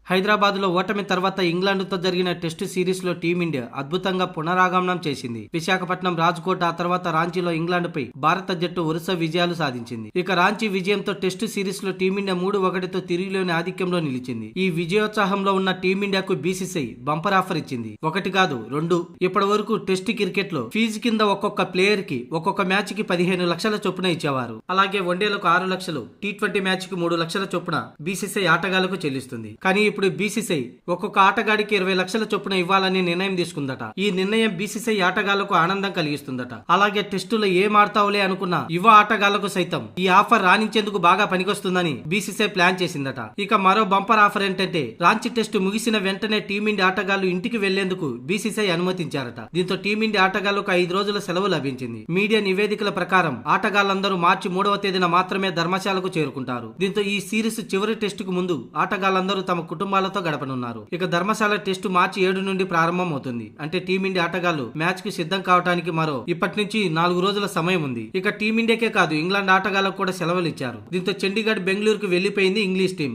హైదరాబాద్ లో ఓటమి తర్వాత ఇంగ్లాండ్తో జరిగిన టెస్టు సిరీస్ లో టీమిండియా అద్భుతంగా పునరాగమనం చేసింది. విశాఖపట్నం, రాజ్కోట్, ఆ తర్వాత రాంచీలో ఇంగ్లాండ్ పై భారత జట్టు వరుస విజయాలు సాధించింది. ఇక రాంచీ విజయంతో టెస్టు సిరీస్ లో టీమిండియా 3-1తో తిరిగిలోని ఆధిక్యంలో నిలిచింది. ఈ విజయోత్సాహంలో ఉన్న టీమిండియాకు బీసీసీఐ బంపర్ ఆఫర్ ఇచ్చింది. 1 కాదు 2. ఇప్పటి వరకు టెస్టు క్రికెట్ లో ఫీజు కింద ఒక్కొక్క ప్లేయర్ కి ఒక్కొక్క మ్యాచ్ కి 15 లక్షల చొప్పున ఇచ్చేవారు. అలాగే వన్డేలకు 6 లక్షలు, టీ20 మ్యాచ్ కి 3 లక్షల చొప్పున బీసీసీఐ ఆటగాళ్లకు చెల్లిస్తుంది. కానీ ఇప్పుడు బీసీసీఐ ఒక్కొక్క ఆటగాడికి 20 లక్షల చొప్పున ఇవ్వాలని నిర్ణయం తీసుకుందట. ఈ నిర్ణయం బీసీసీఐ ఆటగాళ్లకు ఆనందం కలిగిస్తుందట. అలాగే టెస్టులో ఏం ఆడతావులే అనుకున్న యువ ఆటగాళ్లకు సైతం ఈ ఆఫర్ రాణించేందుకు బాగా పనికొస్తుందని బీసీసీఐ ప్లాన్ చేసిందట. ఇక మరో బంపర్ ఆఫర్ ఏంటంటే రాంచీ టెస్టు ముగిసిన వెంటనే టీమిండియా ఆటగాళ్లు ఇంటికి వెళ్లేందుకు బీసీసీఐ అనుమతించారట. దీంతో టీమిండియా ఆటగాళ్లకు 5 రోజుల సెలవు లభించింది. మీడియా నివేదికల ప్రకారం ఆటగాళ్లందరూ మార్చి 3వ తేదీన మాత్రమే ధర్మశాలకు చేరుకుంటారు. దీంతో ఈ సిరీస్ చివరి టెస్టుకు ముందు ఆటగాళ్లందరూ తమ కుటుంబాలతో గడపనున్నారు. ఇక ధర్మశాల టెస్టు మార్చి 7 నుండి ప్రారంభం అవుతుంది. అంటే టీమిండియా ఆటగాళ్లు మ్యాచ్ కు సిద్ధం కావడానికి ఇప్పటి నుంచి 4 రోజుల సమయం ఉంది. ఇక టీమిండియాకే కాదు ఇంగ్లాండ్ ఆటగాళ్లకు కూడా సెలవులు ఇచ్చారు. దీంతో చండీగఢ్, బెంగళూరుకు వెళ్లిపోయింది ఇంగ్లీష్ టీం.